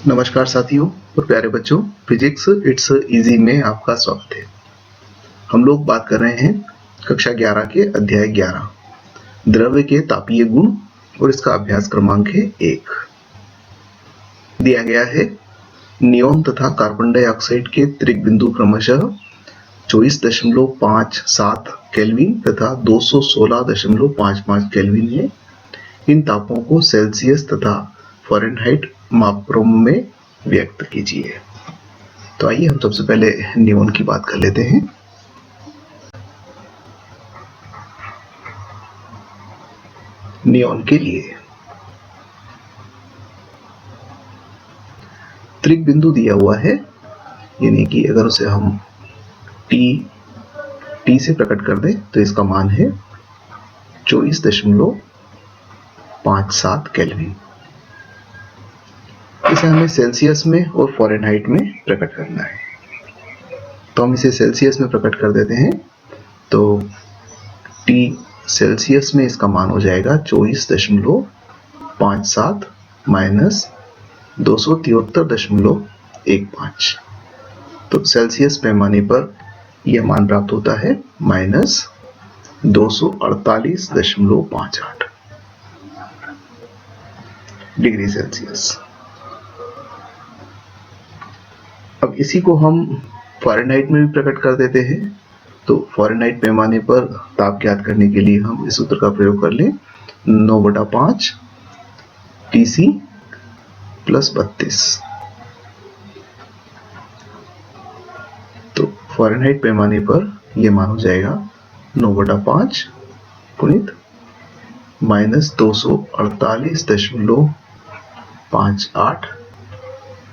नमस्कार साथियों और प्यारे बच्चों, फिजिक्स इट्स इजी में आपका स्वागत है। हम लोग बात कर रहे हैं कक्षा 11 के अध्याय 11 द्रव्य के तापीय गुण और इसका अभ्यास क्रमांक है 1। दिया गया है नियोन तथा कार्बन डाइऑक्साइड के त्रिक बिंदु क्रमशः 24.57 केल्विन तथा 216.55 केल्विन है। इन तापों को सेल्सियस तथा फ़ारेनहाइट मापक्रम में व्यक्त कीजिए। तो आइए हम सबसे पहले नियोन की बात कर लेते हैं। नियोन के लिए त्रिक बिंदु दिया हुआ है, यानी कि अगर उसे हम टी से प्रकट कर दें तो इसका मान है 24.57 केल्विन। इसे हमें सेल्सियस में और फ़ारेनहाइट में प्रकट करना है, तो हम इसे सेल्सियस में प्रकट कर देते हैं। तो टी सेल्सियस में इसका मान हो जाएगा 24.57 माइनस 273.15। तो सेल्सियस पैमाने पर यह मान प्राप्त होता है माइनस 248.58 डिग्री सेल्सियस। अब इसी को हम फ़ारेनहाइट में भी प्रकट कर देते हैं। तो फ़ारेनहाइट पैमाने पर ताप ज्ञात करने के लिए हम इस सूत्र का प्रयोग कर लें, 9/5 Tc प्लस 32। तो फ़ारेनहाइट पैमाने पर यह मान हो जाएगा 9/5 गुणित माइनस 248.58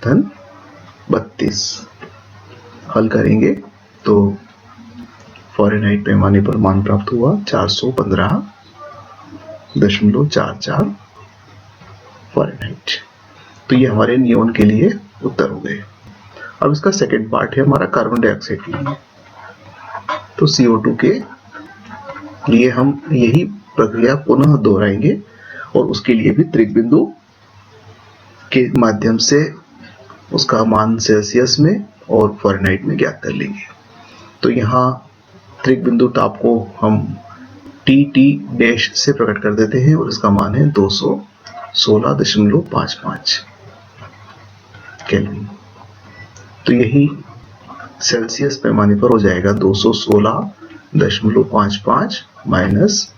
धन 32। हल करेंगे तो फ़ारेनहाइट पैमाने पर मान प्राप्त हुआ 415.44 फ़ारेनहाइट। तो ये हमारे नियोन के लिए उत्तर हो गए। अब इसका सेकंड पार्ट है हमारा कार्बन डाइऑक्साइड के लिए। तो CO2 के लिए हम यही प्रक्रिया पुनः दोहराएंगे और उसके लिए भी त्रिक बिंदु के माध्यम से उसका मान सेल्सियस में और फ़ारेनहाइट में ज्ञात कर लेंगे। तो यहाँ त्रिक बिंदु ताप को हम टी डैश से प्रकट कर देते हैं और इसका मान है 216.55 केल्विन। तो यही सेल्सियस पैमाने पर हो जाएगा 216.55 माइनस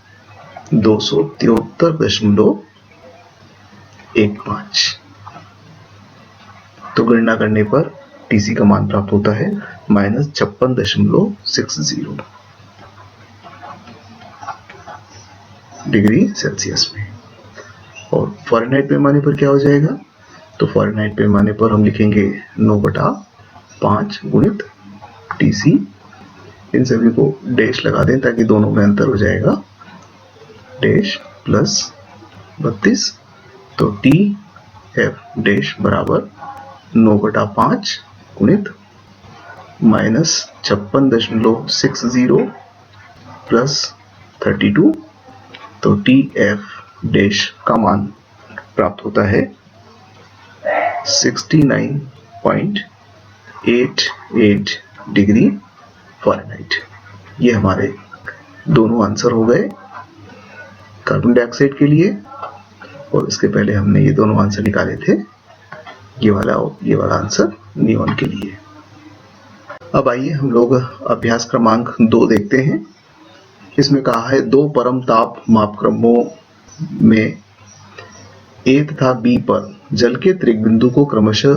273.15। तो गणना करने पर टीसी का मान प्राप्त होता है माइनस 56.60 डिग्री सेल्सियस में। और फ़ारेनहाइट पैमाने पर क्या हो जाएगा? तो फ़ारेनहाइट पैमाने पर हम लिखेंगे 9/5 गुणित टीसी। इन सभी को डैश लगा दें ताकि दोनों में अंतर हो जाएगा, डैश प्लस 32। तो टी एफ डैश बराबर 9/5 गुणित माइनस 56.60 प्लस 32। तो टी एफ डैश का मान प्राप्त होता है 69.88 डिग्री फ़ारेनहाइट। ये हमारे दोनों आंसर हो गए कार्बन डाइऑक्साइड के लिए, और इसके पहले हमने ये दोनों आंसर निकाले थे, ये वाला आंसर नियोन के लिए। अब आइए हम लोग अभ्यास क्रमांक 2 देखते हैं। इसमें कहा है दो परम ताप मापक्रमों में A तथा B पर जल के त्रिक बिंदु को क्रमशः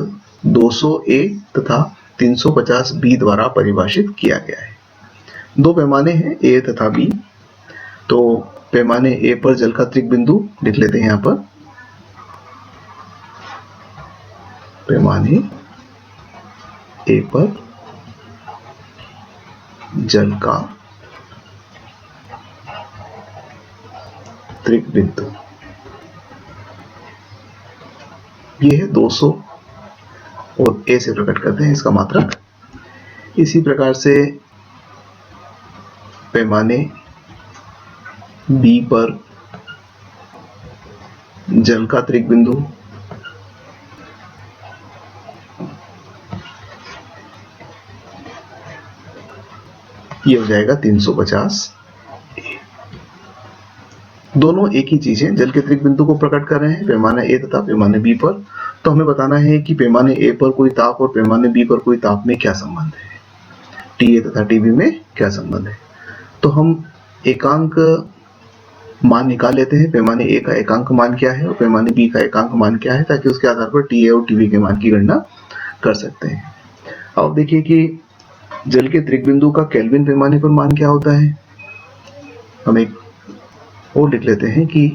200 A तथा 350 B द्वारा परिभाषित किया गया है। दो पैमाने हैं A तथा B। तो पैमाने A पर जल का त्रिक बिंदु लिख लेते हैं। यहाँ पर पैमाने A पर जल का त्रिक बिंदु ये है 200 और A से प्रकट करते हैं इसका मात्रक। इसी प्रकार से पैमाने B पर जल का त्रिक बिंदु ये हो जाएगा 350। दोनों एक ही चीज है, जल के त्रिक बिंदु को प्रकट कर रहे हैं पैमाने ए तथा पैमाने बी पर। तो हमें बताना है कि पैमाने ए पर कोई ताप और पैमाने बी पर कोई ताप में क्या संबंध है, टीए तथा टीबी में क्या संबंध है। तो हम एकांक मान निकाल लेते हैं, पैमाने ए का एकांक मान क्या है और पैमाने बी का एकांक मान क्या है, ताकि उसके आधार पर टीए और टीबी के मान की गणना कर सकते हैं। अब देखिए कि जल के त्रिक बिंदु का केल्विन पैमाने पर मान क्या होता है। हम एक और लिख लेते हैं कि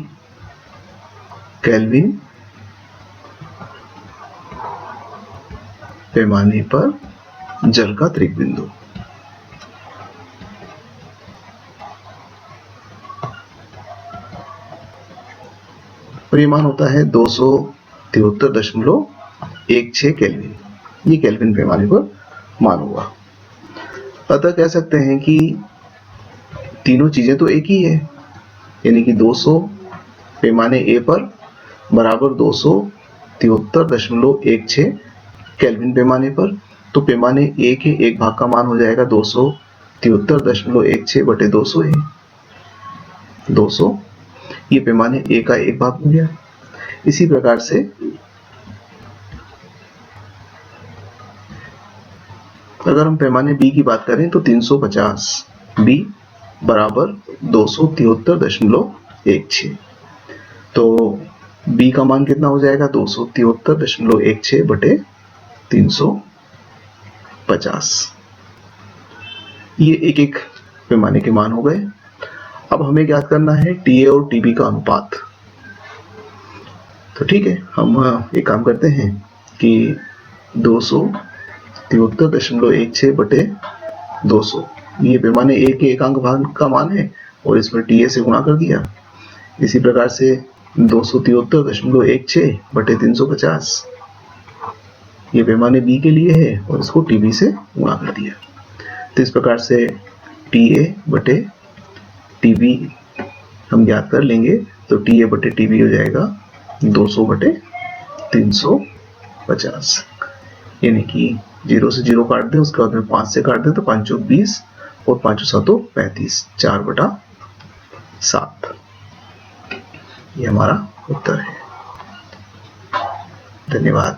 केल्विन पैमाने पर जल का त्रिक बिंदु। और ये मान होता है 273.16 केल्विन। ये केल्विन पैमाने पर मान हुआ। अतः कह सकते हैं कि तीनों चीजें तो एक ही है, यानी कि 200 पैमाने ए पर बराबर 273.16 केल्विन पैमाने पर। तो पैमाने ए के एक भाग का मान हो जाएगा 273.16 बटे 200 है 200। ये पैमाने ए का एक भाग हो गया। इसी प्रकार से अगर हम पैमाने बी की बात करें तो 350 बी बराबर 273.16। तो बी का मान कितना हो जाएगा 273.16 बटे 350। ये एक एक पैमाने के मान हो गए। अब हमें ज्ञात करना है टीए और टीबी का अनुपात। तो ठीक है, हम एक काम करते हैं कि 273.16 बटे 200, ये पैमाने ए के एकांक भाग का मान है और इसमें टीए से गुणा कर दिया। इसी प्रकार से 273.16 बटे 350 ये पैमाने बी के लिए है और इसको टीबी से गुणा कर दिया। तो इस प्रकार से टीए बटे टीबी हम ज्ञात कर लेंगे। तो टीए बटे टीबी हो जाएगा 200 बटे 350, यानी कि 0 से 0 काट दें, उसके बाद में 5 से काट दें तो 5 चौक 20 और 5 7 35, 4/7। ये हमारा उत्तर है। धन्यवाद।